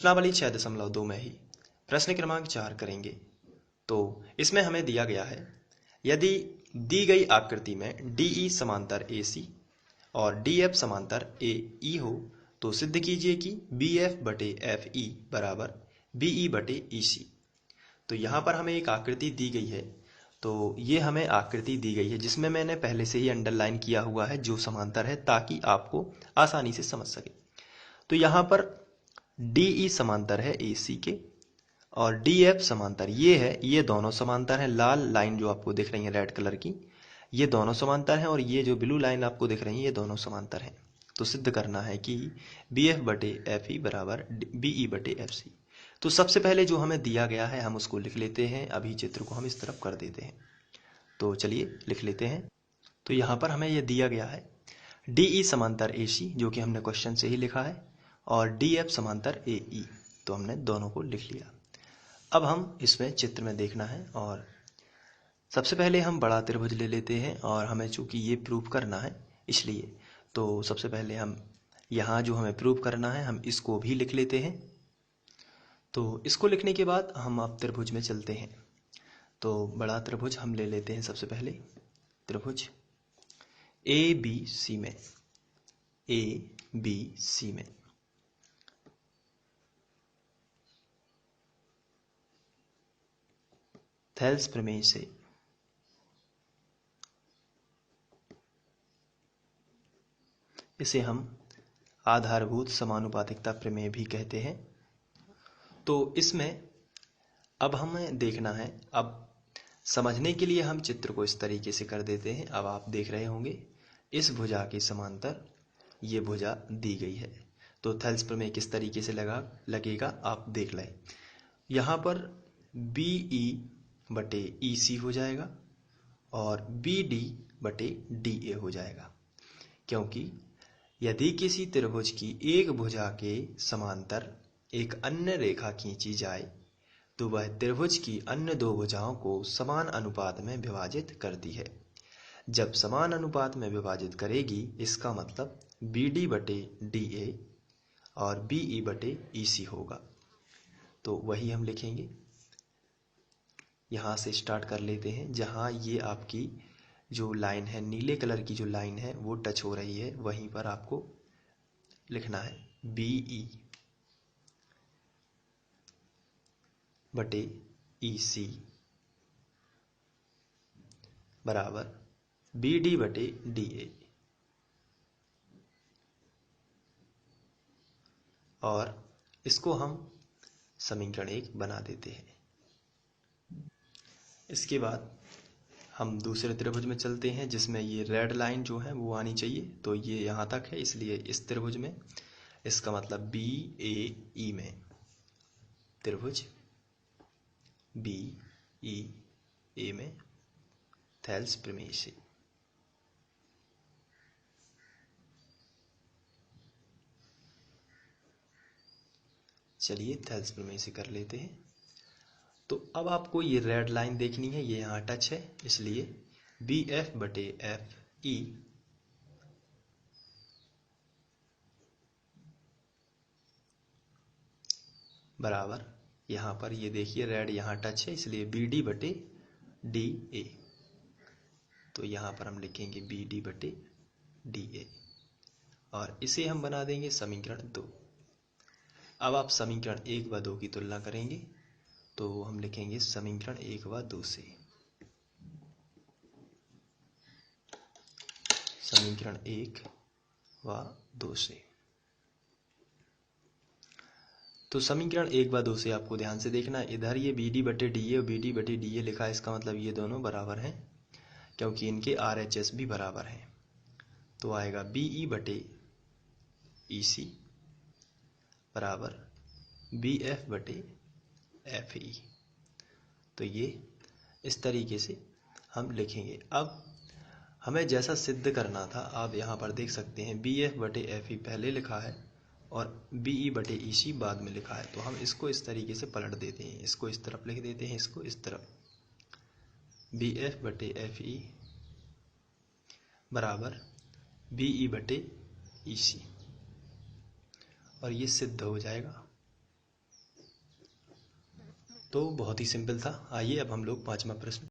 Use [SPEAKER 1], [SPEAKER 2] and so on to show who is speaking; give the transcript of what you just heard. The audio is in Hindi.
[SPEAKER 1] प्रश्नावली 6.2 में ही प्रश्न क्रमांक 4 करेंगे। तो इसमें हमें दिया गया है, यदि दी गई आकृति में DE समांतर AC और DF समांतर AE हो तो सिद्ध कीजिए कि BF बटे FE बराबर BE बटे EC। तो यहाँ पर हमें एक आकृति दी गई है। तो ये हमें आकृति दी गई है जिसमें मैंने पहले से ही अंडरलाइन किया हुआ है जो समांतर है, ताकि आपको आसानी से समझ सके। तो यहाँ पर DE समांतर है AC के और DF समांतर ये है, ये दोनों समांतर हैं। लाल लाइन जो आपको दिख रही है रेड कलर की, ये दोनों समांतर हैं, और ये जो ब्लू लाइन आपको दिख रही है ये दोनों समांतर हैं। तो सिद्ध करना है कि BF बटे FE बराबर BE बटे FC। तो सबसे पहले जो हमें दिया गया है हम उसको लिख लेते हैं। अभी चित्र को हम इस तरफ कर देते हैं। तो चलिए लिख लेते हैं। तो यहाँ पर हमें यह दिया गया है DE समांतर AC, जो कि हमने क्वेश्चन से ही लिखा है, और DF समांतर AE, तो हमने दोनों को लिख लिया। अब हम इसमें चित्र में देखना है, और सबसे पहले हम बड़ा त्रिभुज ले लेते हैं, और हमें चूंकि ये प्रूव करना है इसलिए तो सबसे पहले हम यहाँ जो हमें प्रूव करना है हम इसको भी लिख लेते हैं। तो इसको लिखने के बाद हम अब त्रिभुज में चलते हैं। तो बड़ा त्रिभुज हम ले लेते हैं। सबसे पहले त्रिभुज ABC में, ABC में थेल्स प्रमेय से इसे हम आधारभूत समानुपातिकता प्रमेय भी कहते हैं। तो इसमें अब हमें देखना है, अब समझने के लिए हम चित्र को इस तरीके से कर देते हैं। अब आप देख रहे होंगे इस भुजा के समांतर ये भुजा दी गई है। तो थेल्स प्रमेय किस तरीके से लगेगा आप देख लें। यहाँ पर BE बटे EC हो जाएगा और BD बटे DA हो जाएगा, क्योंकि यदि किसी त्रिभुज की एक भुजा के समांतर एक अन्य रेखा खींची जाए तो वह त्रिभुज की अन्य दो भुजाओं को समान अनुपात में विभाजित करती है। जब समान अनुपात में विभाजित करेगी, इसका मतलब BD बटे DA और BE बटे EC होगा। तो वही हम लिखेंगे। यहाँ से स्टार्ट कर लेते हैं। जहाँ ये आपकी जो लाइन है, नीले कलर की जो लाइन है वो टच हो रही है, वहीं पर आपको लिखना है BE बटे EC बराबर BD बटे DA, और इसको हम समीकरण 1 बना देते हैं। इसके बाद हम दूसरे त्रिभुज में चलते हैं जिसमें ये रेड लाइन जो है वो आनी चाहिए। तो ये यहाँ तक है, इसलिए इस त्रिभुज में, इसका मतलब BAE में, त्रिभुज BEA में थेल्स प्रमेय से चलिए थेल्स प्रमेय से कर लेते हैं। तो अब आपको ये रेड लाइन देखनी है, ये यहाँ टच है, इसलिए BF बटे FE बराबर, यहाँ पर ये देखिए रेड यहाँ टच है, इसलिए BD बटे DA। तो यहाँ पर हम लिखेंगे BD बटे DA, और इसे हम बना देंगे समीकरण 2। अब आप समीकरण 1 व 2 की तुलना करेंगे, तो हम लिखेंगे समीकरण 1 व 2 से, समीकरण 1 व 2 से। तो समीकरण 1 व 2 से आपको ध्यान से देखना है। इधर ये BD बटे DA और BD बटे DA लिखा है, इसका मतलब ये दोनों बराबर हैं, क्योंकि इनके RHS भी बराबर हैं। तो आएगा BE बटे EC बराबर BF बटे FE। तो ये इस तरीके से हम लिखेंगे। अब हमें जैसा सिद्ध करना था, आप यहाँ पर देख सकते हैं BF बटे FE पहले लिखा है और BE बटे EC बाद में लिखा है। तो हम इसको इस तरीके से पलट देते हैं, इसको इस तरफ लिख देते हैं, इसको इस तरफ, BF बटे FE बराबर BE बटे EC, और ये सिद्ध हो जाएगा। तो बहुत ही सिंपल था। आइए अब हम लोग पांचवा प्रश्न